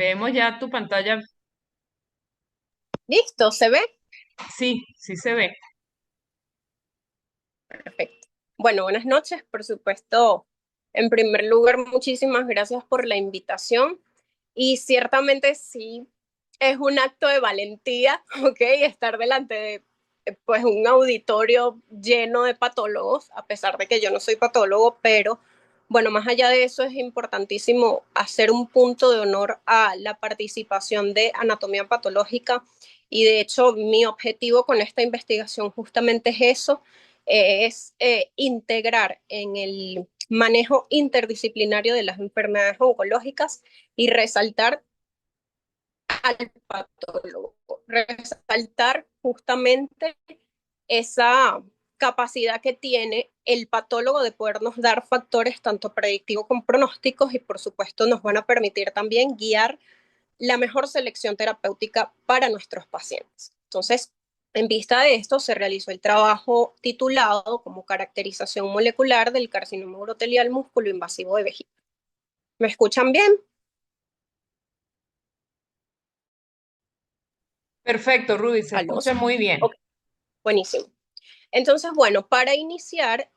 Vemos ya tu pantalla. Listo, ¿se ve? Sí, sí se ve. Perfecto. Bueno, buenas noches, por supuesto. En primer lugar, muchísimas gracias por la invitación. Y ciertamente sí, es un acto de valentía, ¿ok? Estar delante de pues un auditorio lleno de patólogos, a pesar de que yo no soy patólogo, pero bueno, más allá de eso es importantísimo hacer un punto de honor a la participación de anatomía patológica y de hecho mi objetivo con esta investigación justamente es eso, es integrar en el manejo interdisciplinario de las enfermedades oncológicas y resaltar al patólogo, resaltar justamente esa capacidad que tiene el patólogo de podernos dar factores tanto predictivos como pronósticos y por supuesto nos van a permitir también guiar la mejor selección terapéutica para nuestros pacientes. Entonces, en vista de esto, se realizó el trabajo titulado como caracterización molecular del carcinoma urotelial músculo invasivo de vejiga. ¿Me escuchan bien? Perfecto, Ruby, se ¿Aló? escucha muy bien. Ok, buenísimo. Entonces, bueno, para iniciar,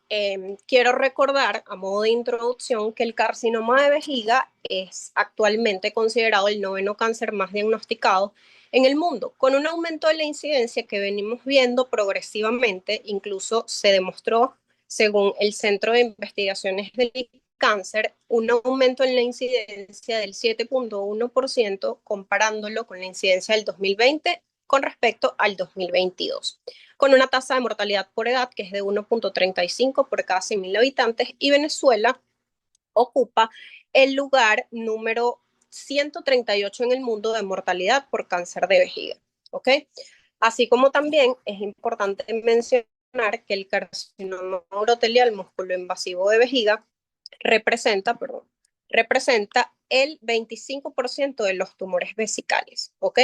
quiero recordar a modo de introducción que el carcinoma de vejiga es actualmente considerado el noveno cáncer más diagnosticado en el mundo, con un aumento de la incidencia que venimos viendo progresivamente, incluso se demostró, según el Centro de Investigaciones del Cáncer, un aumento en la incidencia del 7,1% comparándolo con la incidencia del 2020 con respecto al 2022 con una tasa de mortalidad por edad que es de 1,35 por cada 100.000 habitantes y Venezuela ocupa el lugar número 138 en el mundo de mortalidad por cáncer de vejiga. ¿Ok? Así como también es importante mencionar que el carcinoma urotelial músculo invasivo de vejiga representa el 25% de los tumores vesicales, ¿ok?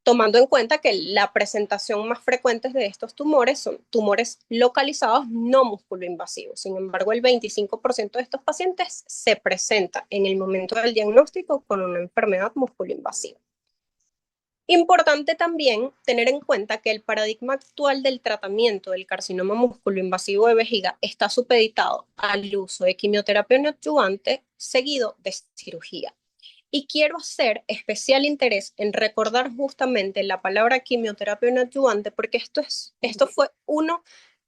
Tomando en cuenta que la presentación más frecuente de estos tumores son tumores localizados no musculoinvasivos. Sin embargo, el 25% de estos pacientes se presenta en el momento del diagnóstico con una enfermedad musculoinvasiva. Importante también tener en cuenta que el paradigma actual del tratamiento del carcinoma músculo-invasivo de vejiga está supeditado al uso de quimioterapia neoadyuvante seguido de cirugía. Y quiero hacer especial interés en recordar justamente la palabra quimioterapia neoadyuvante porque esto fue una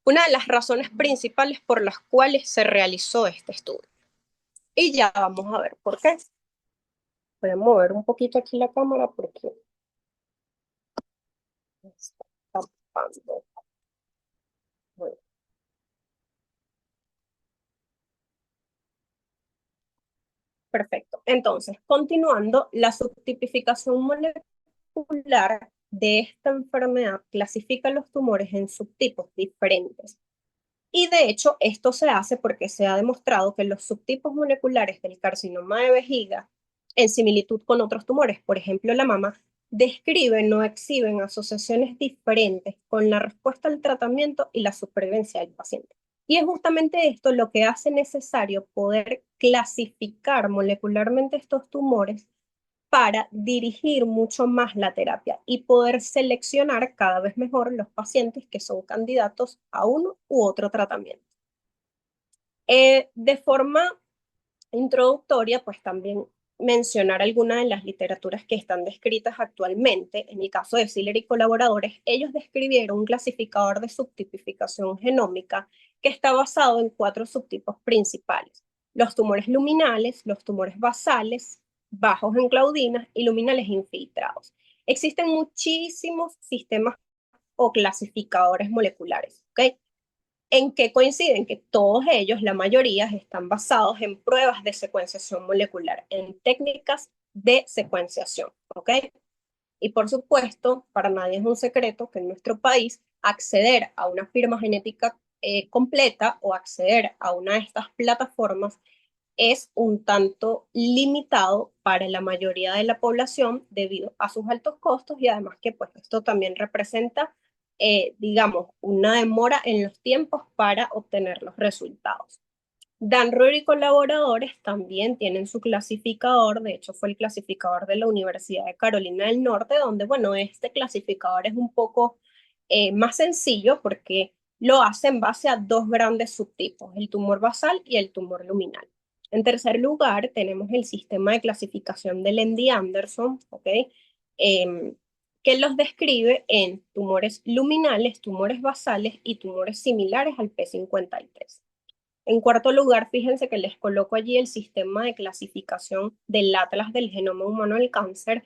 de las razones principales por las cuales se realizó este estudio. Y ya vamos a ver por qué. Voy a mover un poquito aquí la cámara porque me está tapando. Bueno, perfecto. Entonces, continuando, la subtipificación molecular de esta enfermedad clasifica los tumores en subtipos diferentes. Y de hecho, esto se hace porque se ha demostrado que los subtipos moleculares del carcinoma de vejiga, en similitud con otros tumores, por ejemplo la mama, describen o exhiben asociaciones diferentes con la respuesta al tratamiento y la supervivencia del paciente. Y es justamente esto lo que hace necesario poder clasificar molecularmente estos tumores para dirigir mucho más la terapia y poder seleccionar cada vez mejor los pacientes que son candidatos a uno u otro tratamiento. De forma introductoria, pues también mencionar algunas de las literaturas que están descritas actualmente. En el caso de Siller y colaboradores, ellos describieron un clasificador de subtipificación genómica que está basado en cuatro subtipos principales: los tumores luminales, los tumores basales, bajos en claudinas y luminales infiltrados. Existen muchísimos sistemas o clasificadores moleculares, ¿ok? ¿En qué coinciden? Que todos ellos, la mayoría, están basados en pruebas de secuenciación molecular, en técnicas de secuenciación, ¿ok? Y por supuesto, para nadie es un secreto que en nuestro país acceder a una firma genética completa o acceder a una de estas plataformas es un tanto limitado para la mayoría de la población debido a sus altos costos y además que pues esto también representa, digamos, una demora en los tiempos para obtener los resultados. Dan Ruhr y colaboradores también tienen su clasificador, de hecho fue el clasificador de la Universidad de Carolina del Norte, donde, bueno, este clasificador es un poco más sencillo porque lo hace en base a dos grandes subtipos, el tumor basal y el tumor luminal. En tercer lugar, tenemos el sistema de clasificación de Lendy Anderson, ¿ok? Em, que los describe en tumores luminales, tumores basales y tumores similares al P53. En cuarto lugar, fíjense que les coloco allí el sistema de clasificación del Atlas del Genoma Humano del Cáncer,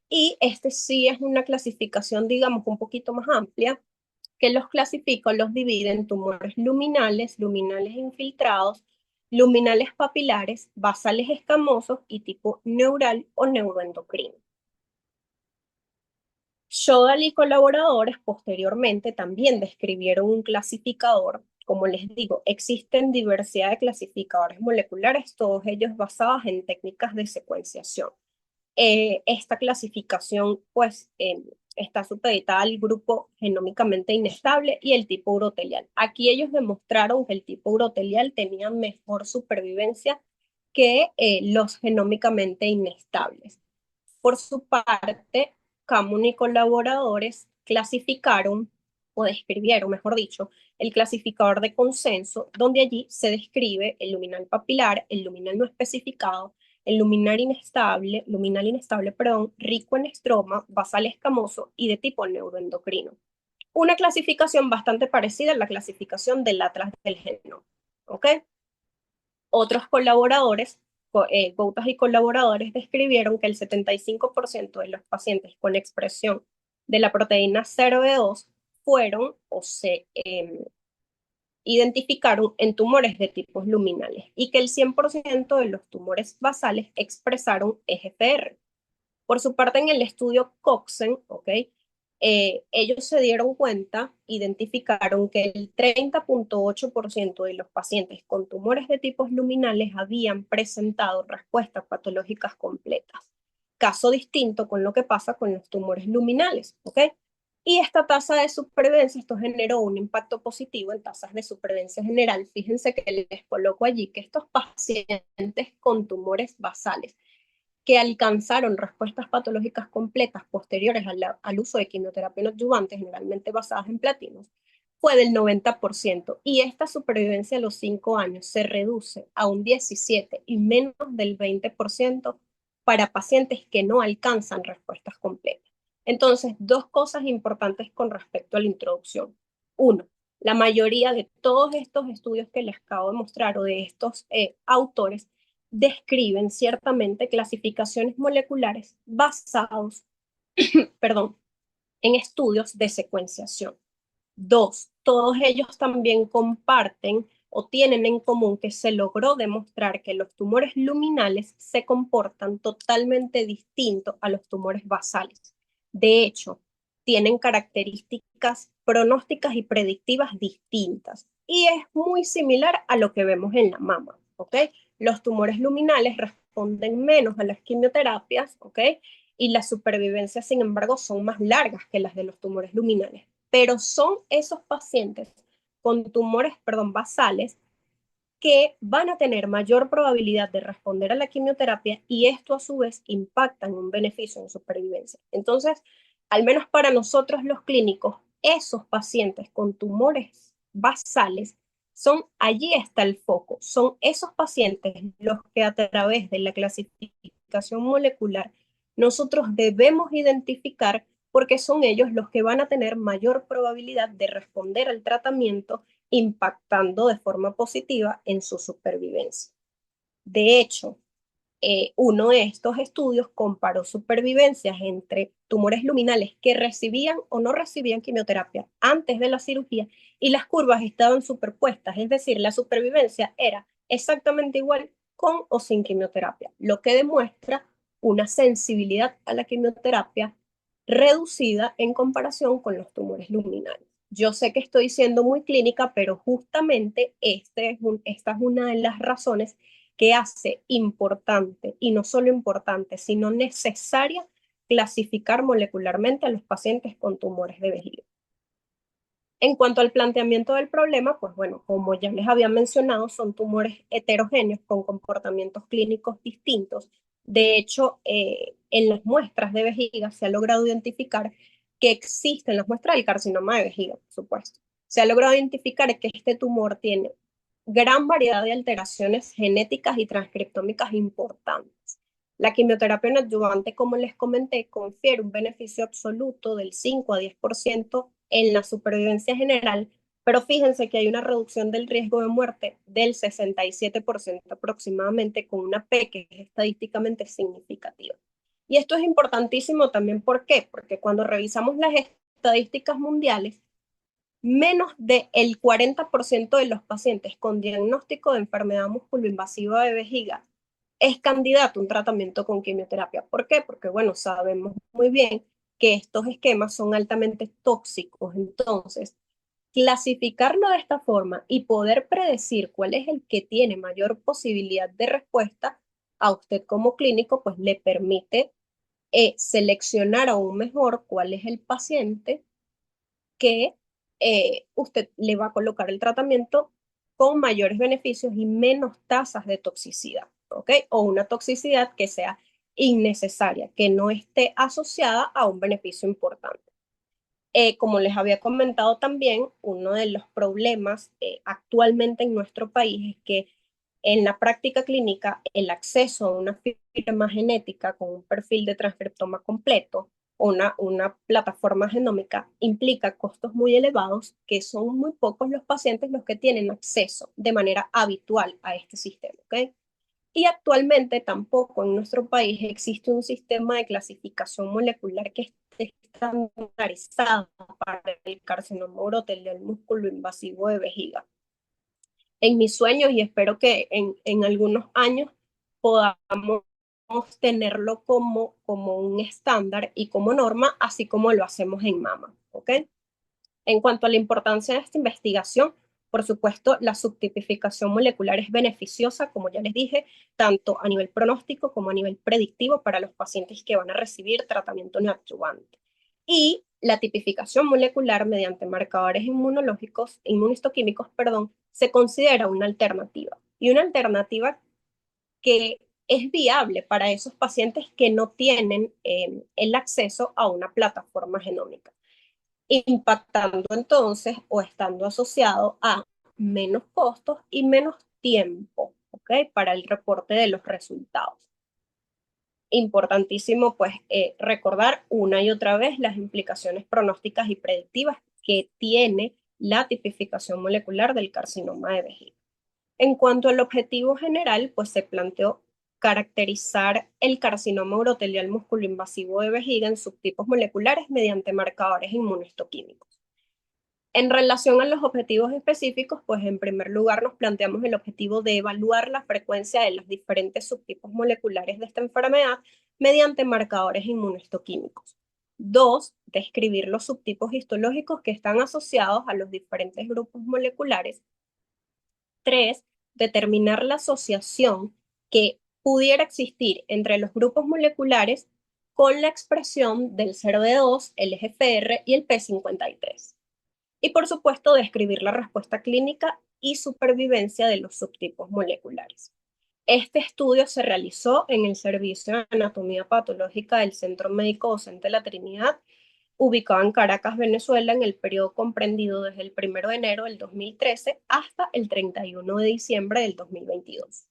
y este sí es una clasificación, digamos, un poquito más amplia, que los clasifica, los divide en tumores luminales, luminales infiltrados, luminales papilares, basales escamosos y tipo neural o neuroendocrino. Shodal y colaboradores posteriormente también describieron un clasificador. Como les digo, existen diversidad de clasificadores moleculares, todos ellos basados en técnicas de secuenciación. Esta clasificación, pues, está supeditada al grupo genómicamente inestable y el tipo urotelial. Aquí ellos demostraron que el tipo urotelial tenía mejor supervivencia que los genómicamente inestables. Por su parte, Camun y colaboradores clasificaron, o describieron, mejor dicho, el clasificador de consenso, donde allí se describe el luminal papilar, el luminal no especificado, el luminal inestable, perdón, rico en estroma, basal escamoso y de tipo neuroendocrino. Una clasificación bastante parecida a la clasificación del Atlas del Genoma. ¿Ok? Otros colaboradores, Goutas y colaboradores, describieron que el 75% de los pacientes con expresión de la proteína 0B2 fueron o se identificaron en tumores de tipos luminales y que el 100% de los tumores basales expresaron EGFR. Por su parte, en el estudio Coxen, ¿ok? Ellos se dieron cuenta, identificaron que el 30.8% de los pacientes con tumores de tipos luminales habían presentado respuestas patológicas completas. Caso distinto con lo que pasa con los tumores luminales, ¿ok? Y esta tasa de supervivencia, esto generó un impacto positivo en tasas de supervivencia general. Fíjense que les coloco allí que estos pacientes con tumores basales que alcanzaron respuestas patológicas completas posteriores al uso de quimioterapia no adyuvante, generalmente basadas en platinos, fue del 90%, y esta supervivencia a los 5 años se reduce a un 17% y menos del 20% para pacientes que no alcanzan respuestas completas. Entonces, dos cosas importantes con respecto a la introducción. Uno, la mayoría de todos estos estudios que les acabo de mostrar o de estos autores describen ciertamente clasificaciones moleculares basados, perdón, en estudios de secuenciación. Dos, todos ellos también comparten o tienen en común que se logró demostrar que los tumores luminales se comportan totalmente distintos a los tumores basales. De hecho, tienen características pronósticas y predictivas distintas. Y es muy similar a lo que vemos en la mama, ¿ok? Los tumores luminales responden menos a las quimioterapias, ¿ok? Y las supervivencias, sin embargo, son más largas que las de los tumores luminales. Pero son esos pacientes con tumores, perdón, basales, que van a tener mayor probabilidad de responder a la quimioterapia, y esto a su vez impacta en un beneficio en supervivencia. Entonces, al menos para nosotros los clínicos, esos pacientes con tumores basales son, allí está el foco, son esos pacientes los que a través de la clasificación molecular nosotros debemos identificar, porque son ellos los que van a tener mayor probabilidad de responder al tratamiento, impactando de forma positiva en su supervivencia. De hecho, uno de estos estudios comparó supervivencias entre tumores luminales que recibían o no recibían quimioterapia antes de la cirugía, y las curvas estaban superpuestas, es decir, la supervivencia era exactamente igual con o sin quimioterapia, lo que demuestra una sensibilidad a la quimioterapia reducida en comparación con los tumores luminales. Yo sé que estoy siendo muy clínica, pero justamente esta es una de las razones que hace importante, y no solo importante, sino necesaria, clasificar molecularmente a los pacientes con tumores de vejiga. En cuanto al planteamiento del problema, pues bueno, como ya les había mencionado, son tumores heterogéneos con comportamientos clínicos distintos. De hecho, en las muestras de vejiga se ha logrado identificar que existen las muestras del carcinoma de vejiga, por supuesto. Se ha logrado identificar que este tumor tiene gran variedad de alteraciones genéticas y transcriptómicas importantes. La quimioterapia neoadyuvante, como les comenté, confiere un beneficio absoluto del 5 a 10% en la supervivencia general, pero fíjense que hay una reducción del riesgo de muerte del 67% aproximadamente, con una P que es estadísticamente significativa. Y esto es importantísimo también, ¿por qué? Porque cuando revisamos las estadísticas mundiales, menos del 40% de los pacientes con diagnóstico de enfermedad musculoinvasiva de vejiga es candidato a un tratamiento con quimioterapia. ¿Por qué? Porque, bueno, sabemos muy bien que estos esquemas son altamente tóxicos. Entonces, clasificarlo de esta forma y poder predecir cuál es el que tiene mayor posibilidad de respuesta a usted como clínico, pues le permite seleccionar aún mejor cuál es el paciente que usted le va a colocar el tratamiento con mayores beneficios y menos tasas de toxicidad, ¿ok? O una toxicidad que sea innecesaria, que no esté asociada a un beneficio importante. Como les había comentado también, uno de los problemas actualmente en nuestro país es que en la práctica clínica el acceso a una firma genética con un perfil de transcriptoma completo o una plataforma genómica implica costos muy elevados, que son muy pocos los pacientes los que tienen acceso de manera habitual a este sistema, ¿ok? Y actualmente tampoco en nuestro país existe un sistema de clasificación molecular que esté estandarizado para el carcinoma urotelial músculo invasivo de vejiga. En mis sueños, y espero que en algunos años podamos tenerlo como un estándar y como norma, así como lo hacemos en mama, ¿ok? En cuanto a la importancia de esta investigación, por supuesto, la subtipificación molecular es beneficiosa, como ya les dije, tanto a nivel pronóstico como a nivel predictivo para los pacientes que van a recibir tratamiento neoadyuvante. Y la tipificación molecular mediante marcadores inmunológicos, inmunistoquímicos, perdón, se considera una alternativa. Y una alternativa que es viable para esos pacientes que no tienen el acceso a una plataforma genómica, impactando entonces o estando asociado a menos costos y menos tiempo, ¿ok? Para el reporte de los resultados. Importantísimo, pues, recordar una y otra vez las implicaciones pronósticas y predictivas que tiene la tipificación molecular del carcinoma de vejiga. En cuanto al objetivo general, pues se planteó caracterizar el carcinoma urotelial musculoinvasivo de vejiga en subtipos moleculares mediante marcadores inmunohistoquímicos. En relación a los objetivos específicos, pues en primer lugar nos planteamos el objetivo de evaluar la frecuencia de los diferentes subtipos moleculares de esta enfermedad mediante marcadores inmunohistoquímicos. Dos, describir los subtipos histológicos que están asociados a los diferentes grupos moleculares. Tres, determinar la asociación que pudiera existir entre los grupos moleculares con la expresión del CERD2, el EGFR y el P53. Y por supuesto, describir la respuesta clínica y supervivencia de los subtipos moleculares. Este estudio se realizó en el Servicio de Anatomía Patológica del Centro Médico Docente La Trinidad, ubicado en Caracas, Venezuela, en el periodo comprendido desde el 1 de enero del 2013 hasta el 31 de diciembre del 2022.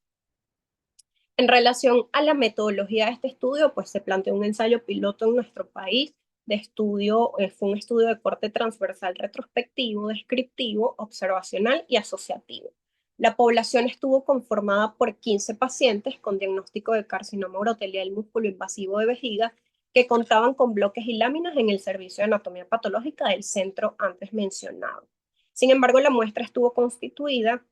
En relación a la metodología de este estudio, pues se planteó un ensayo piloto en nuestro país de estudio, fue un estudio de corte transversal retrospectivo, descriptivo, observacional y asociativo. La población estuvo conformada por 15 pacientes con diagnóstico de carcinoma urotelial músculo invasivo de vejiga que contaban con bloques y láminas en el servicio de anatomía patológica del centro antes mencionado. Sin embargo, la muestra estuvo constituida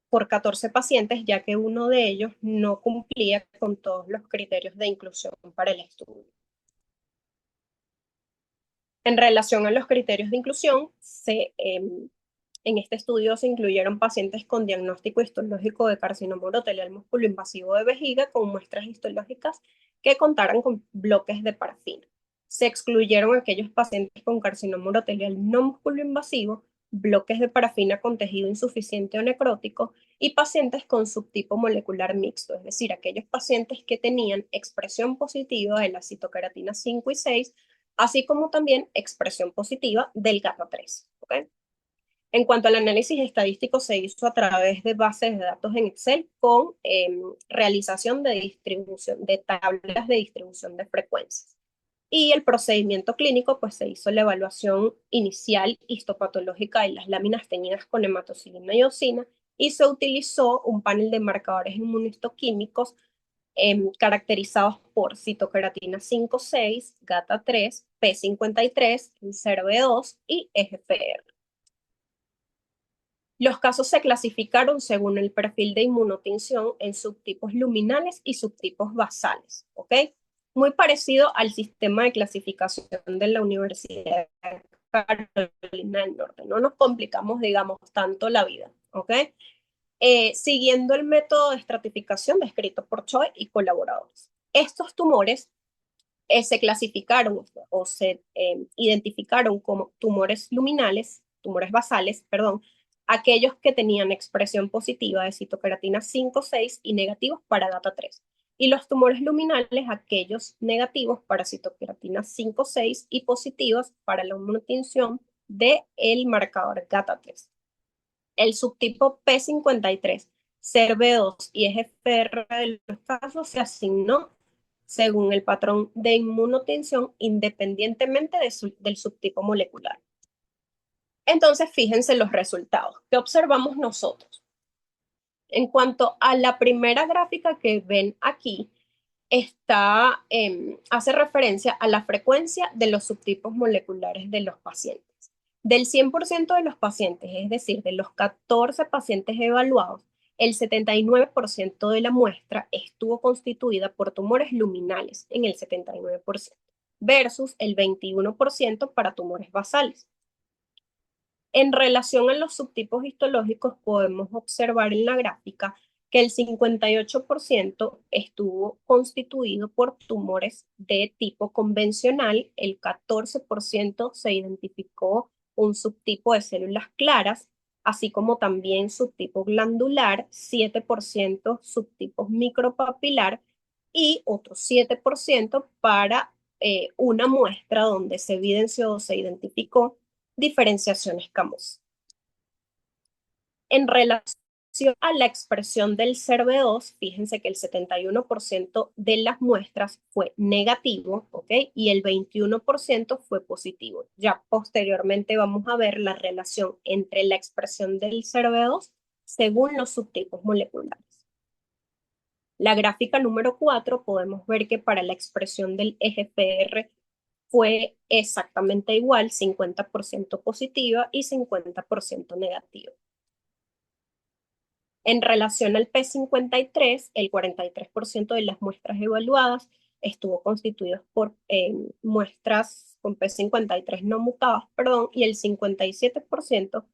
por 14 pacientes, ya que uno de ellos no cumplía con todos los criterios de inclusión para el estudio. En relación a los criterios de inclusión, en este estudio se incluyeron pacientes con diagnóstico histológico de carcinoma urotelial músculo invasivo de vejiga con muestras histológicas que contaran con bloques de parafina. Se excluyeron aquellos pacientes con carcinoma urotelial no músculo invasivo, bloques de parafina con tejido insuficiente o necrótico, y pacientes con subtipo molecular mixto, es decir, aquellos pacientes que tenían expresión positiva de la citoqueratina 5 y 6, así como también expresión positiva del GATA3. ¿Okay? En cuanto al análisis estadístico, se hizo a través de bases de datos en Excel con realización de distribución de tablas de distribución de frecuencias. Y el procedimiento clínico, pues se hizo la evaluación inicial histopatológica de las láminas teñidas con hematocilina y eosina, y se utilizó un panel de marcadores inmunistoquímicos caracterizados por citoqueratina 5,6, GATA3, P53, CERV2 y EGFR. Los casos se clasificaron según el perfil de inmunotinción en subtipos luminales y subtipos basales, ¿ok? Muy parecido al sistema de clasificación de la Universidad de Carolina del Norte. No nos complicamos, digamos, tanto la vida, ¿ok? Siguiendo el método de estratificación descrito por Choi y colaboradores. Estos tumores se clasificaron o se identificaron como tumores luminales, tumores basales, perdón, aquellos que tenían expresión positiva de citoqueratina 5,6 y negativos para GATA3. Y los tumores luminales, aquellos negativos para citoqueratina 5,6 y positivos para la inmunotinción del marcador GATA3. El subtipo P53, CERV2 y EGFR de los casos se asignó según el patrón de inmunotensión independientemente del subtipo molecular. Entonces, fíjense los resultados. ¿Qué observamos nosotros? En cuanto a la primera gráfica que ven aquí, hace referencia a la frecuencia de los subtipos moleculares de los pacientes. Del 100% de los pacientes, es decir, de los 14 pacientes evaluados, el 79% de la muestra estuvo constituida por tumores luminales en el 79%, versus el 21% para tumores basales. En relación a los subtipos histológicos, podemos observar en la gráfica que el 58% estuvo constituido por tumores de tipo convencional, el 14% se identificó un subtipo de células claras, así como también subtipo glandular, 7% subtipos micropapilar y otro 7% para una muestra donde se evidenció o se identificó diferenciación escamosa. En relación a la expresión del CERV2, fíjense que el 71% de las muestras fue negativo, ¿ok? Y el 21% fue positivo. Ya posteriormente vamos a ver la relación entre la expresión del CERV2 según los subtipos moleculares. La gráfica número 4 podemos ver que para la expresión del EGFR fue exactamente igual, 50% positiva y 50% negativa. En relación al P53, el 43% de las muestras evaluadas estuvo constituido por muestras con P53 no mutadas, perdón, y el 57%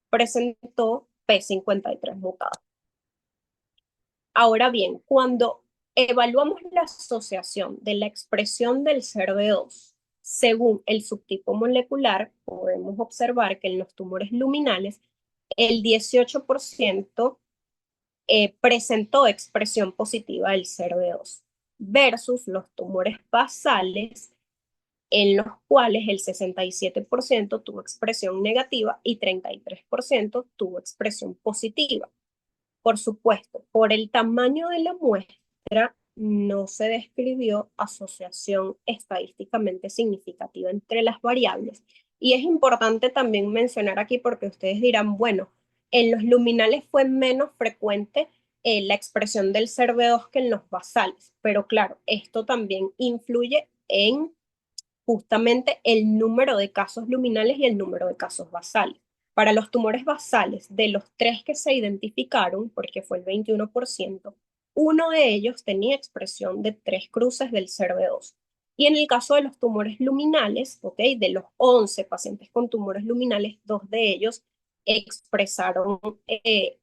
presentó P53 mutadas. Ahora bien, cuando evaluamos la asociación de la expresión del CERV2 según el subtipo molecular, podemos observar que en los tumores luminales el 18% presentó expresión positiva del CERV2 versus los tumores basales en los cuales el 67% tuvo expresión negativa y 33% tuvo expresión positiva. Por supuesto, por el tamaño de la muestra no se describió asociación estadísticamente significativa entre las variables. Y es importante también mencionar aquí porque ustedes dirán, bueno, en los luminales fue menos frecuente la expresión del CERV2 que en los basales, pero claro, esto también influye en justamente el número de casos luminales y el número de casos basales. Para los tumores basales, de los 3 que se identificaron, porque fue el 21%, uno de ellos tenía expresión de 3 cruces del CERV2. Y en el caso de los tumores luminales, ¿okay? De los 11 pacientes con tumores luminales, 2 de ellos expresaron el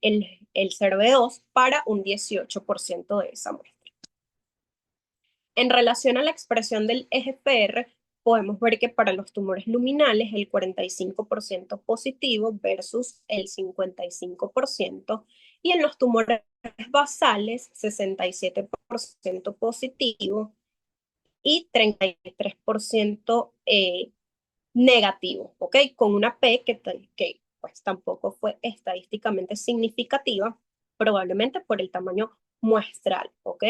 CERV2 para un 18% de esa muestra. En relación a la expresión del EGFR, podemos ver que para los tumores luminales el 45% positivo versus el 55%, y en los tumores basales 67% positivo y 33% negativo, ¿ok? Con una P que pues tampoco fue estadísticamente significativa, probablemente por el tamaño muestral, ¿ok?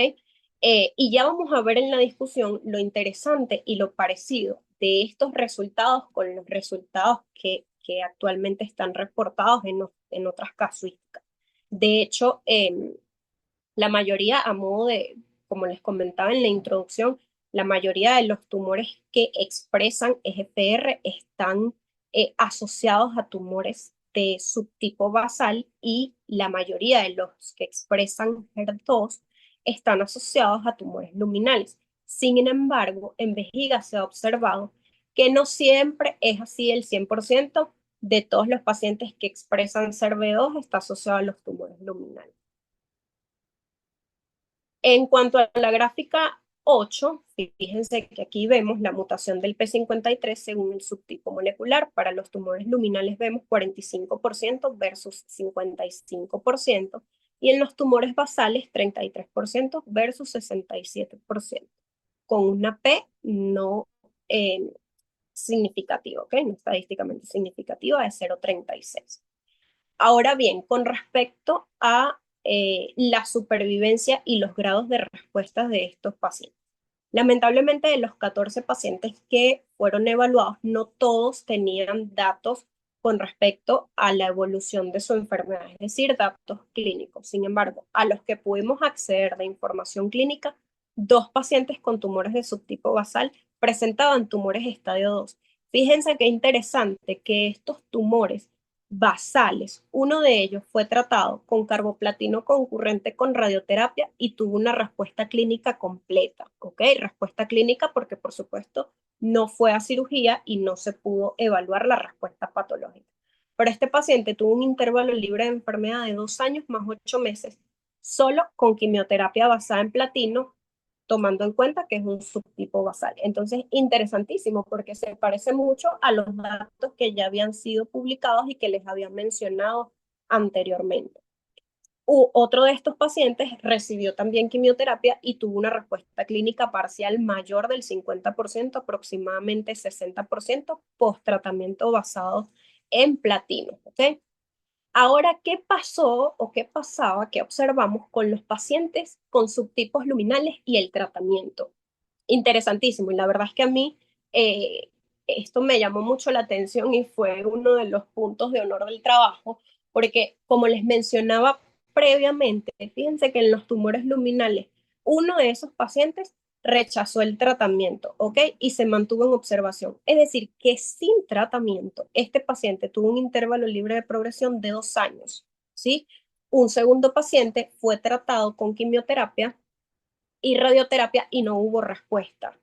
Y ya vamos a ver en la discusión lo interesante y lo parecido de estos resultados con los resultados que actualmente están reportados en otras casuísticas. De hecho, la mayoría, a modo de, como les comentaba en la introducción, la mayoría de los tumores que expresan EGFR están asociados a tumores de subtipo basal, y la mayoría de los que expresan HER2 están asociados a tumores luminales. Sin embargo, en vejiga se ha observado que no siempre es así. El 100% de todos los pacientes que expresan CERV2 está asociado a los tumores luminales. En cuanto a la gráfica 8, fíjense que aquí vemos la mutación del P53 según el subtipo molecular. Para los tumores luminales vemos 45% versus 55%, y en los tumores basales 33% versus 67%, con una P no significativa, ¿ok? No estadísticamente significativa, de 0,36. Ahora bien, con respecto a la supervivencia y los grados de respuesta de estos pacientes. Lamentablemente, de los 14 pacientes que fueron evaluados, no todos tenían datos con respecto a la evolución de su enfermedad, es decir, datos clínicos. Sin embargo, a los que pudimos acceder de información clínica, 2 pacientes con tumores de subtipo basal presentaban tumores estadio 2. Fíjense qué interesante que estos tumores basales, uno de ellos fue tratado con carboplatino concurrente con radioterapia y tuvo una respuesta clínica completa, ¿ok? Respuesta clínica porque, por supuesto, no fue a cirugía y no se pudo evaluar la respuesta patológica. Pero este paciente tuvo un intervalo libre de enfermedad de 2 años más 8 meses, solo con quimioterapia basada en platino, tomando en cuenta que es un subtipo basal. Entonces, interesantísimo porque se parece mucho a los datos que ya habían sido publicados y que les había mencionado anteriormente. Otro de estos pacientes recibió también quimioterapia y tuvo una respuesta clínica parcial mayor del 50%, aproximadamente 60%, post tratamiento basado en platino, ¿ok? Ahora, ¿qué pasó o qué pasaba, qué observamos con los pacientes con subtipos luminales y el tratamiento? Interesantísimo, y la verdad es que a mí esto me llamó mucho la atención y fue uno de los puntos de honor del trabajo, porque como les mencionaba previamente, fíjense que en los tumores luminales, uno de esos pacientes rechazó el tratamiento, ¿ok? Y se mantuvo en observación. Es decir, que sin tratamiento, este paciente tuvo un intervalo libre de progresión de 2 años, ¿sí? Un segundo paciente fue tratado con quimioterapia y radioterapia y no hubo respuesta,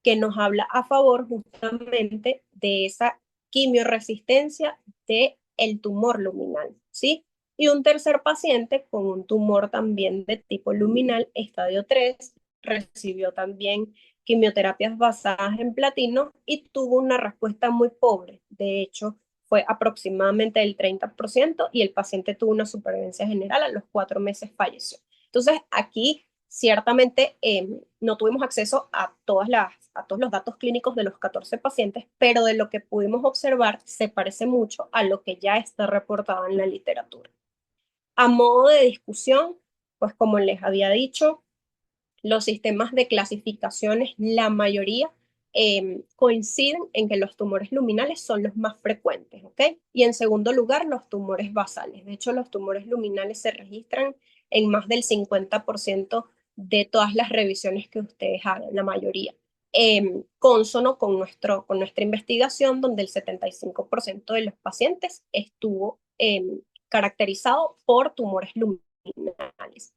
que nos habla a favor justamente de esa quimioresistencia de el tumor luminal, ¿sí? Y un tercer paciente con un tumor también de tipo luminal, estadio 3, recibió también quimioterapias basadas en platino y tuvo una respuesta muy pobre. De hecho, fue aproximadamente el 30% y el paciente tuvo una supervivencia general. A los 4 meses falleció. Entonces, aquí ciertamente no tuvimos acceso a todos los datos clínicos de los 14 pacientes, pero de lo que pudimos observar se parece mucho a lo que ya está reportado en la literatura. A modo de discusión, pues como les había dicho, los sistemas de clasificaciones, la mayoría coinciden en que los tumores luminales son los más frecuentes, ¿ok? Y en segundo lugar, los tumores basales. De hecho, los tumores luminales se registran en más del 50% de todas las revisiones que ustedes hagan, la mayoría. Consono con nuestra investigación, donde el 75% de los pacientes estuvo caracterizado por tumores luminales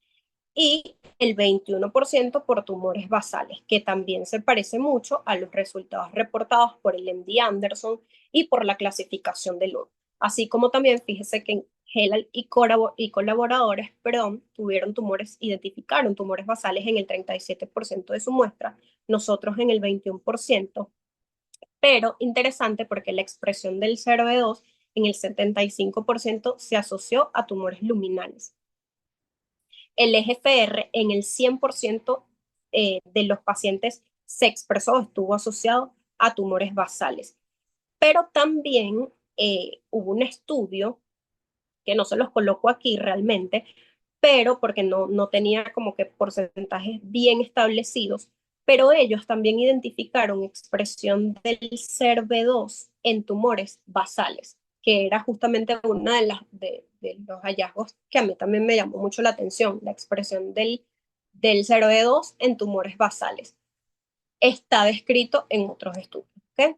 y el 21% por tumores basales, que también se parece mucho a los resultados reportados por el MD Anderson y por la clasificación de Lund. Así como también fíjese que Hellal y colaboradores, identificaron tumores basales en el 37% de su muestra, nosotros en el 21%, pero interesante porque la expresión del CERV2 en el 75% se asoció a tumores luminales. El EGFR en el 100% de los pacientes se expresó, estuvo asociado a tumores basales. Pero también hubo un estudio que no se los coloco aquí realmente, pero porque no tenía como que porcentajes bien establecidos, pero ellos también identificaron expresión del CERV2 en tumores basales, que era justamente una de los hallazgos que a mí también me llamó mucho la atención, la expresión del CERV2 en tumores basales. Está descrito en otros estudios, ¿ok?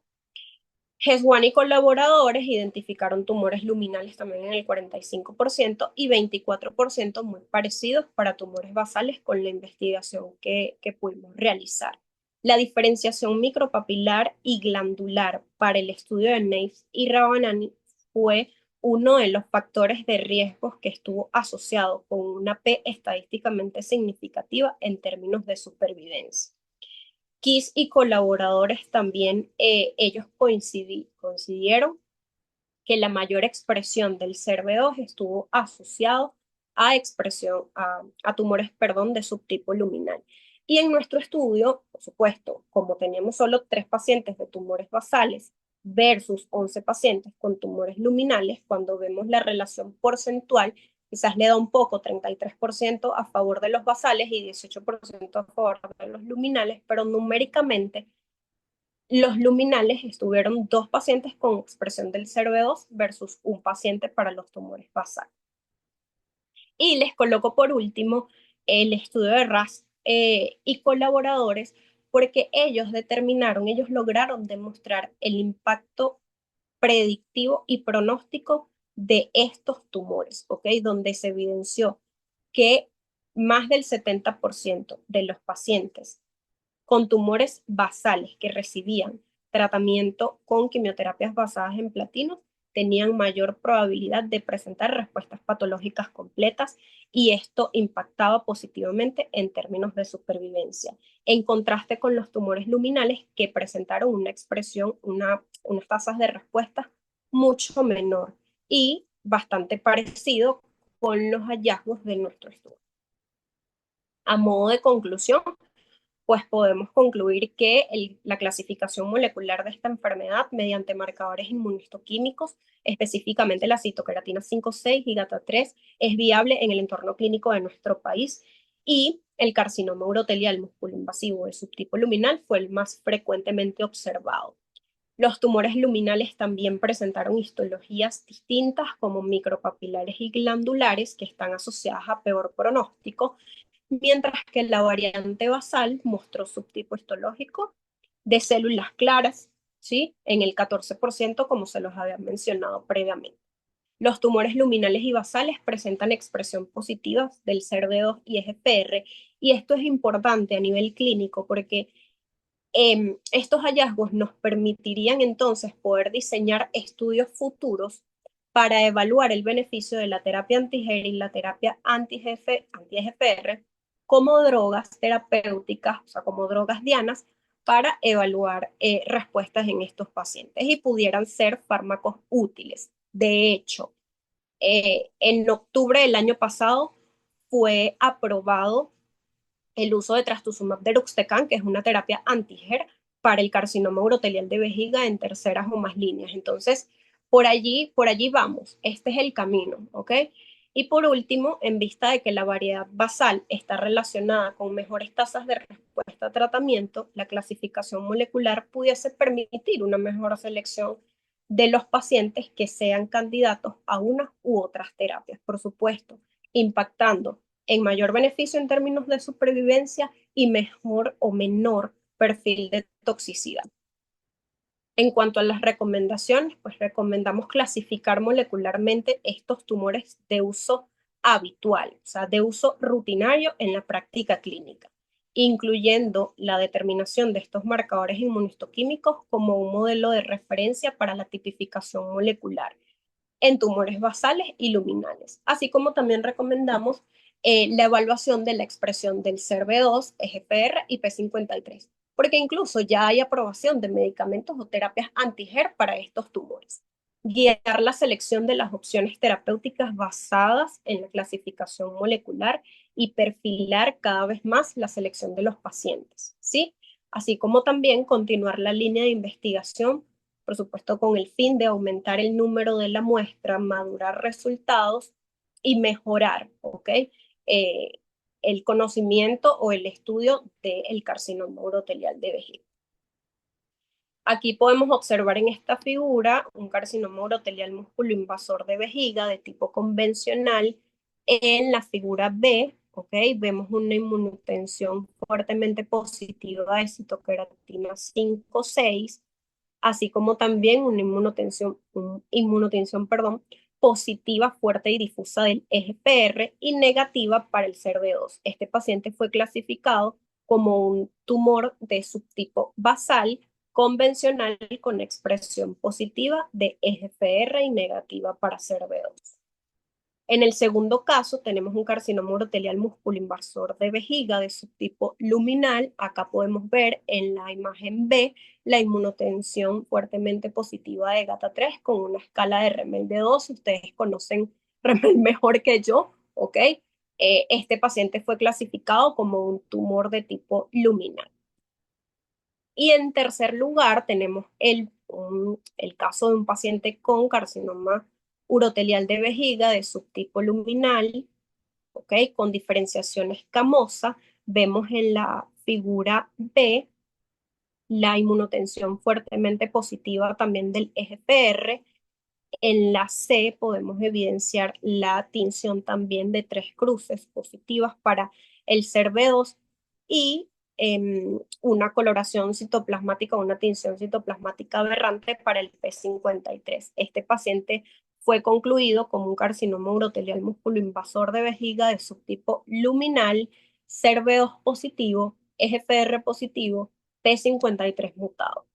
Heswan y colaboradores identificaron tumores luminales también en el 45% y 24% muy parecidos para tumores basales con la investigación que pudimos realizar. La diferenciación micropapilar y glandular para el estudio de Naives y Rabanani fue uno de los factores de riesgos que estuvo asociado con una P estadísticamente significativa en términos de supervivencia. Kiss y colaboradores también, ellos coincidieron que la mayor expresión del CERV2 estuvo asociado a tumores, perdón, de subtipo luminal. Y en nuestro estudio, por supuesto, como teníamos solo 3 pacientes de tumores basales versus 11 pacientes con tumores luminales, cuando vemos la relación porcentual, quizás le da un poco, 33% a favor de los basales y 18% a favor de los luminales, pero numéricamente los luminales estuvieron 2 pacientes con expresión del CERV2 versus un paciente para los tumores basales. Y les coloco por último el estudio de RAS y colaboradores, porque ellos lograron demostrar el impacto predictivo y pronóstico de estos tumores, ¿ok? Donde se evidenció que más del 70% de los pacientes con tumores basales que recibían tratamiento con quimioterapias basadas en platino tenían mayor probabilidad de presentar respuestas patológicas completas y esto impactaba positivamente en términos de supervivencia, en contraste con los tumores luminales que presentaron una expresión, unas tasas de respuesta mucho menor y bastante parecido con los hallazgos de nuestro estudio. A modo de conclusión, pues podemos concluir que la clasificación molecular de esta enfermedad mediante marcadores inmunistoquímicos, específicamente la citoqueratina 5,6 y GATA3, es viable en el entorno clínico de nuestro país y el carcinoma urotelial musculoinvasivo de subtipo luminal fue el más frecuentemente observado. Los tumores luminales también presentaron histologías distintas como micropapilares y glandulares que están asociadas a peor pronóstico, mientras que la variante basal mostró subtipo histológico de células claras, ¿sí? En el 14%, como se los había mencionado previamente. Los tumores luminales y basales presentan expresión positiva del CERV2 y EGFR, y esto es importante a nivel clínico porque estos hallazgos nos permitirían entonces poder diseñar estudios futuros para evaluar el beneficio de la terapia anti-HER y la terapia anti-EGFR como drogas terapéuticas, o sea, como drogas dianas, para evaluar respuestas en estos pacientes y pudieran ser fármacos útiles. De hecho, en octubre del año pasado fue aprobado el uso de trastuzumab deruxtecan, que es una terapia anti-HER para el carcinoma urotelial de vejiga en terceras o más líneas. Entonces, por allí vamos. Este es el camino, ¿ok? Y por último, en vista de que la variedad basal está relacionada con mejores tasas de respuesta a tratamiento, la clasificación molecular pudiese permitir una mejor selección de los pacientes que sean candidatos a unas u otras terapias, por supuesto, impactando en mayor beneficio en términos de supervivencia y mejor o menor perfil de toxicidad. En cuanto a las recomendaciones, pues recomendamos clasificar molecularmente estos tumores de uso habitual, o sea, de uso rutinario en la práctica clínica, incluyendo la determinación de estos marcadores inmunistoquímicos como un modelo de referencia para la tipificación molecular en tumores basales y luminales, así como también recomendamos la evaluación de la expresión del CERV2, EGFR y P53, porque incluso ya hay aprobación de medicamentos o terapias anti-HER para estos tumores. Guiar la selección de las opciones terapéuticas basadas en la clasificación molecular y perfilar cada vez más la selección de los pacientes, ¿sí? Así como también continuar la línea de investigación, por supuesto, con el fin de aumentar el número de la muestra, madurar resultados y mejorar, ¿ok? Eh, el conocimiento o el estudio del carcinoma urotelial de vejiga. Aquí podemos observar en esta figura un carcinoma urotelial músculo invasor de vejiga de tipo convencional. En la figura B, ¿ok? Vemos una inmunotensión fuertemente positiva de citoqueratina 5,6, así como también una inmunotensión, positiva, fuerte y difusa del EGPR y negativa para el CERV2. Este paciente fue clasificado como un tumor de subtipo basal convencional con expresión positiva de EGFR y negativa para CERV2. En el segundo caso tenemos un carcinoma urotelial músculo invasor de vejiga de subtipo luminal. Acá podemos ver en la imagen B la inmunotensión fuertemente positiva de GATA3 con una escala de Remel de 2. Ustedes conocen Remel mejor que yo, ¿ok? Este paciente fue clasificado como un tumor de tipo luminal. Y en tercer lugar tenemos el caso de un paciente con carcinoma urotelial de vejiga de subtipo luminal, ¿ok? Con diferenciación escamosa. Vemos en la figura B la inmunotensión fuertemente positiva también del EGFR. En la C podemos evidenciar la tinción también de 3 cruces positivas para el CERV2 y una coloración citoplasmática, una tinción citoplasmática aberrante para el P53. Este paciente fue concluido como un carcinoma urotelial músculo invasor de vejiga de subtipo luminal, CERV2 positivo, EGFR positivo, P53 mutado.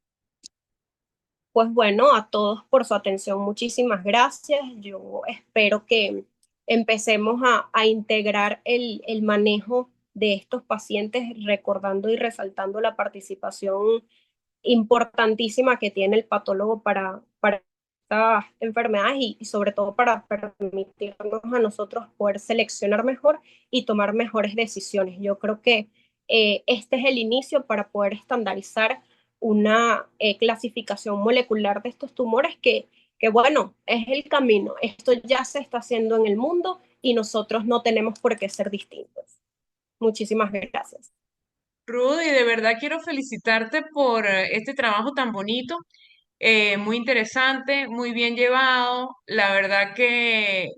Pues bueno, a todos por su atención, muchísimas gracias. Yo espero que empecemos a integrar el manejo de estos pacientes, recordando y resaltando la participación importantísima que tiene el patólogo para estas enfermedades y sobre todo para permitirnos a nosotros poder seleccionar mejor y tomar mejores decisiones. Yo creo que este es el inicio para poder estandarizar una clasificación molecular de estos tumores que, bueno, es el camino. Esto ya se está haciendo en el mundo y nosotros no tenemos por qué ser distintos. Muchísimas gracias. Rudy, de verdad quiero felicitarte por este trabajo tan bonito, muy interesante, muy bien llevado. La verdad que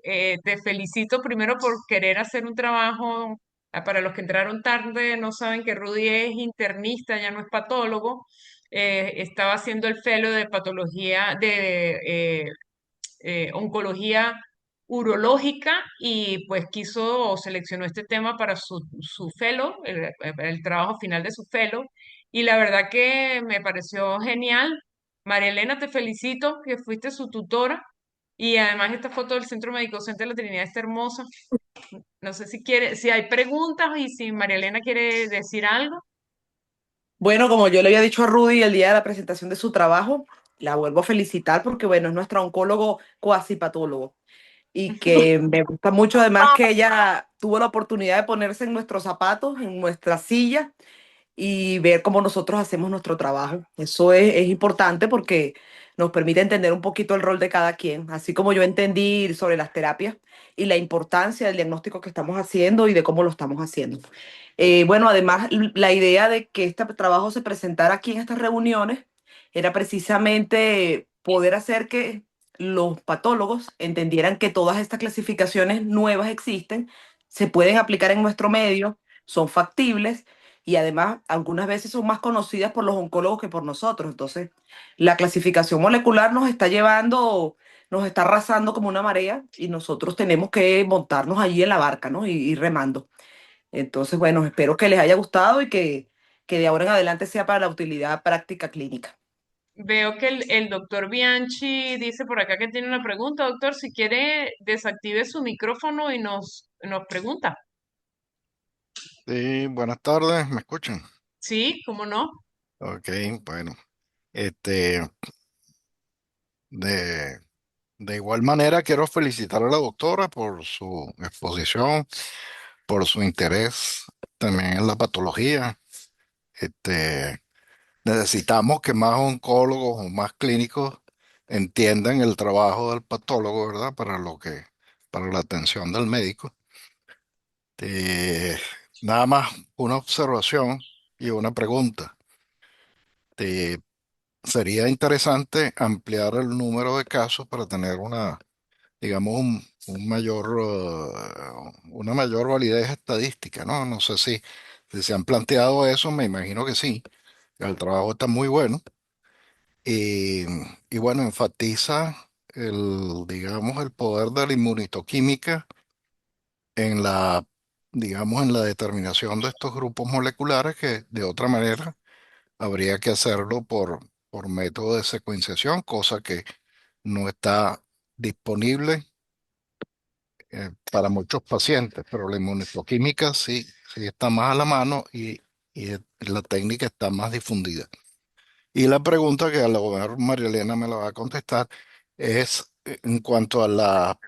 te felicito primero por querer hacer un trabajo. Para los que entraron tarde, no saben que Rudy es internista, ya no es patólogo. Estaba haciendo el fellow de patología de oncología urológica y pues quiso o seleccionó este tema para su fellow, el trabajo final de su fellow. Y la verdad que me pareció genial. María Elena, te felicito que fuiste su tutora. Y además esta foto del Centro Médico Center de la Trinidad está hermosa. No sé si quiere, si hay preguntas y si María Elena quiere decir algo. Bueno, como yo le había dicho a Rudy el día de la presentación de su trabajo, la vuelvo a felicitar porque, bueno, es nuestra oncólogo cuasi patólogo y que me gusta mucho además que ella tuvo la oportunidad de ponerse en nuestros zapatos, en nuestra silla y ver cómo nosotros hacemos nuestro trabajo. Eso es importante porque nos permite entender un poquito el rol de cada quien, así como yo entendí sobre las terapias y la importancia del diagnóstico que estamos haciendo y de cómo lo estamos haciendo. Bueno, además, la idea de que este trabajo se presentara aquí en estas reuniones era precisamente poder hacer que los patólogos entendieran que todas estas clasificaciones nuevas existen, se pueden aplicar en nuestro medio, son factibles y además algunas veces son más conocidas por los oncólogos que por nosotros. Entonces, la clasificación molecular nos está llevando, nos está arrasando como una marea y nosotros tenemos que montarnos allí en la barca, ¿no? Y ir remando. Entonces, bueno, espero que les haya gustado y que de ahora en adelante sea para la utilidad práctica clínica. Veo que el doctor Bianchi dice por acá que tiene una pregunta. Doctor, si quiere, desactive su micrófono y nos pregunta. Sí, buenas tardes, ¿me escuchan? Sí, ¿cómo no? Ok, bueno, este, de, de igual manera quiero felicitar a la doctora por su exposición, por su interés también en la patología. Este, necesitamos que más oncólogos o más clínicos entiendan el trabajo del patólogo, ¿verdad? Para la atención del médico. Eh, nada más una observación y una pregunta. Sería interesante ampliar el número de casos para tener digamos, una mayor validez estadística, ¿no? No sé si se han planteado eso, me imagino que sí. El trabajo está muy bueno y, y bueno, enfatiza digamos, el poder de la inmunistoquímica en digamos, en la determinación de estos grupos moleculares que de otra manera habría que hacerlo por método de secuenciación, cosa que no está disponible para muchos pacientes, pero la inmunohistoquímica sí está más a la mano y la técnica está más difundida. Y la pregunta que a lo mejor María Elena me la va a contestar es en cuanto a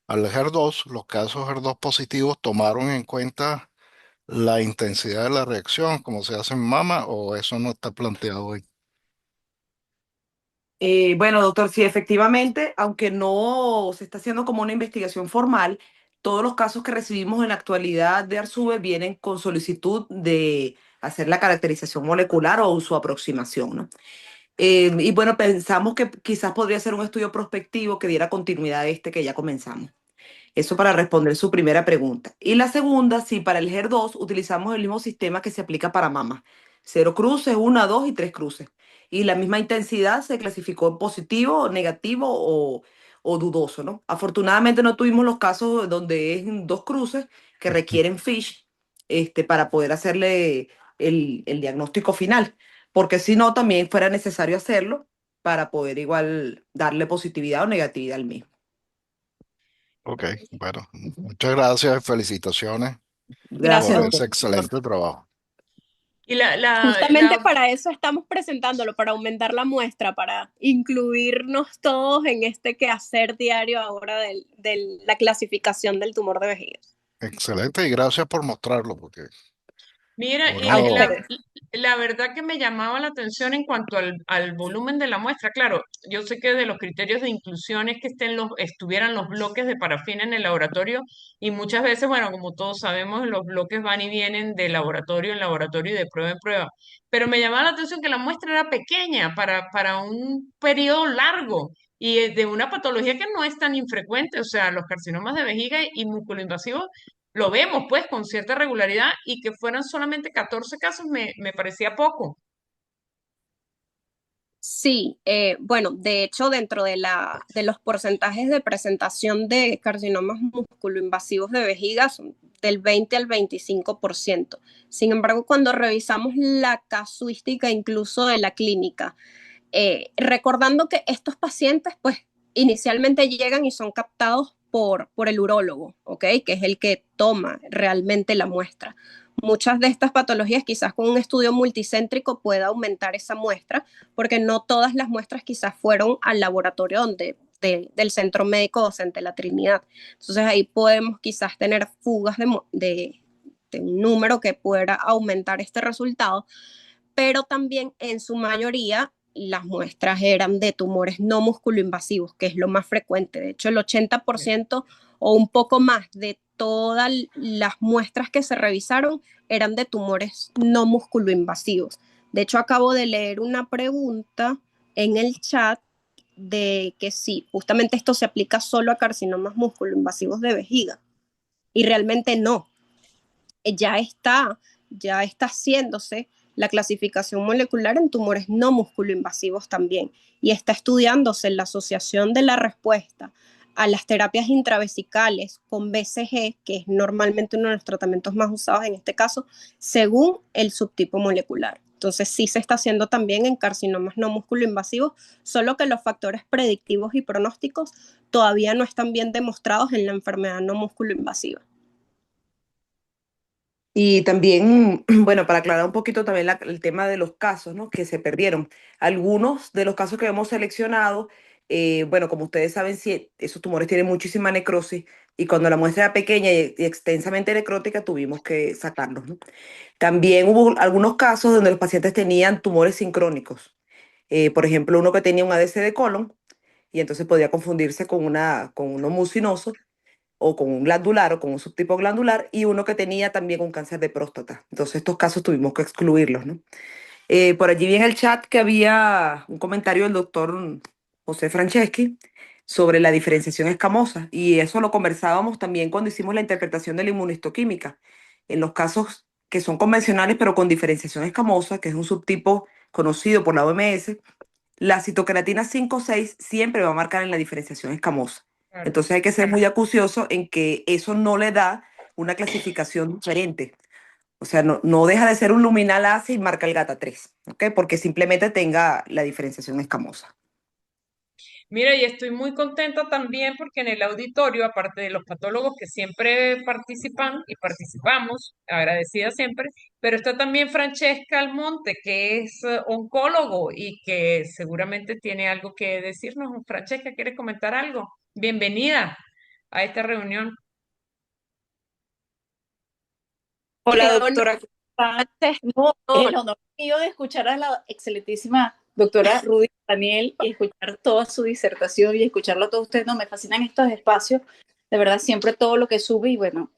al HER2, los casos HER2 positivos tomaron en cuenta la intensidad de la reacción, como se hace en mama, o eso no está planteado hoy. Bueno, doctor, sí, efectivamente, aunque no se está haciendo como una investigación formal, todos los casos que recibimos en la actualidad de Arzube vienen con solicitud de hacer la caracterización molecular o su aproximación, ¿no? Y bueno, pensamos que quizás podría ser un estudio prospectivo que diera continuidad a este que ya comenzamos. Eso para responder su primera pregunta. Y la segunda, si para el HER2 utilizamos el mismo sistema que se aplica para mama. Cero cruces, una, dos y tres cruces. Y la misma intensidad se clasificó en positivo, negativo o dudoso, ¿no? Afortunadamente no tuvimos los casos donde es dos cruces que requieren FISH para poder hacerle el diagnóstico final. Porque si no, también fuera necesario hacerlo para poder igual darle positividad o negatividad al mismo. Ok, bueno, muchas gracias y felicitaciones Gracias, Gracias, por doctor. ese excelente trabajo. Y Justamente para eso estamos presentándolo, para aumentar la muestra, para incluirnos todos en este quehacer diario ahora de la clasificación del tumor de vejiga. Excelente y gracias por mostrarlo, porque mira, A uno, ustedes. la verdad que me llamaba la atención en cuanto al volumen de la muestra. Claro, yo sé que de los criterios de inclusión es que estuvieran los bloques de parafina en el laboratorio y muchas veces, bueno, como todos sabemos, los bloques van y vienen de laboratorio en laboratorio y de prueba en prueba. Pero me llamaba la atención que la muestra era pequeña para un periodo largo y de una patología que no es tan infrecuente. O sea, los carcinomas de vejiga y músculo invasivo lo vemos pues con cierta regularidad y que fueran solamente 14 casos me parecía poco. Sí, bueno, de hecho, dentro de los porcentajes de presentación de carcinomas musculoinvasivos de vejiga son del 20 al 25%. Sin embargo, cuando revisamos la casuística incluso de la clínica, recordando que estos pacientes, pues, inicialmente llegan y son captados por el urólogo, ¿ok? Que es el que toma realmente la muestra. Muchas de estas patologías, quizás con un estudio multicéntrico pueda aumentar esa muestra, porque no todas las muestras quizás fueron al laboratorio del Centro Médico Docente La Trinidad. Entonces ahí podemos quizás tener fugas de un número que pueda aumentar este resultado, pero también en su mayoría las muestras eran de tumores no musculoinvasivos, que es lo más frecuente. De hecho, el 80% o un poco más de todas las muestras que se revisaron eran de tumores no musculoinvasivos. De hecho, acabo de leer una pregunta en el chat de que sí, justamente esto se aplica solo a carcinomas musculoinvasivos de vejiga. Y realmente no, ya está, ya está haciéndose la clasificación molecular en tumores no musculoinvasivos también y está estudiándose la asociación de la respuesta a las terapias intravesicales con BCG, que es normalmente uno de los tratamientos más usados en este caso, según el subtipo molecular. Entonces sí se está haciendo también en carcinomas no musculoinvasivos, solo que los factores predictivos y pronósticos todavía no están bien demostrados en la enfermedad no musculoinvasiva. Y también, bueno, para aclarar un poquito también el tema de los casos, ¿no? Que se perdieron. Algunos de los casos que hemos seleccionado, bueno, como ustedes saben, sí, esos tumores tienen muchísima necrosis y cuando la muestra era pequeña y extensamente necrótica, tuvimos que sacarlos, ¿no? También hubo algunos casos donde los pacientes tenían tumores sincrónicos. Por ejemplo, uno que tenía un ADC de colon y entonces podía confundirse con uno mucinoso o con un glandular o con un subtipo glandular y uno que tenía también un cáncer de próstata. Entonces estos casos tuvimos que excluirlos, ¿no? Por allí vi en el chat que había un comentario del doctor José Franceschi sobre la diferenciación escamosa y eso lo conversábamos también cuando hicimos la interpretación de la inmunistoquímica. En los casos que son convencionales pero con diferenciación escamosa, que es un subtipo conocido por la OMS, la citocreatina 5,6 siempre va a marcar en la diferenciación escamosa. Claro. Entonces hay que ser muy acucioso en que eso no le da una clasificación diferente. O sea, no deja de ser un luminal A y marca el gata 3, ¿ok? Porque simplemente tenga la diferenciación escamosa. Mira, y estoy muy contenta también porque en el auditorio, aparte de los patólogos que siempre participan y participamos, agradecida siempre, pero está también Francesca Almonte, que es oncólogo y que seguramente tiene algo que decirnos. Francesca, ¿quieres comentar algo? Bienvenida a esta reunión. Hola, Qué honor. doctora. ¿Cómo está? No, el honor mío de escuchar a la excelentísima doctora Rudy Daniel y escuchar toda su disertación y escucharlo a todos ustedes. No, me fascinan estos espacios. De verdad, siempre todo lo que sube y bueno,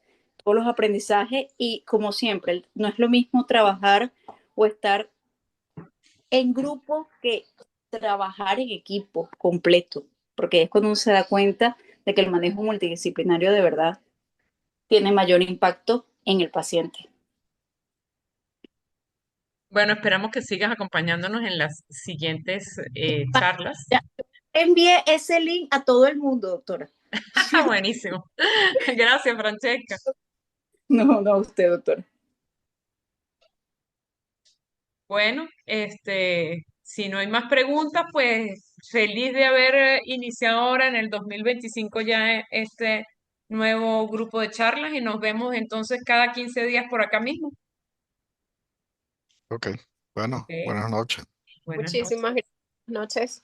todos los aprendizajes y como siempre, no es lo mismo trabajar o estar en grupo que trabajar en equipo completo, porque es cuando uno se da cuenta de que el manejo multidisciplinario de verdad tiene mayor impacto en el paciente. Bueno, esperamos que sigas acompañándonos en las siguientes charlas. Ya envié ese link a todo el mundo, doctora. Buenísimo. Gracias, Francesca. No, no, usted, doctora. Bueno, si no hay más preguntas, pues feliz de haber iniciado ahora en el 2025 ya este nuevo grupo de charlas y nos vemos entonces cada 15 días por acá mismo. Ok, bueno, Ok, buenas noches. buenas noches. Muchísimas gracias. Noches.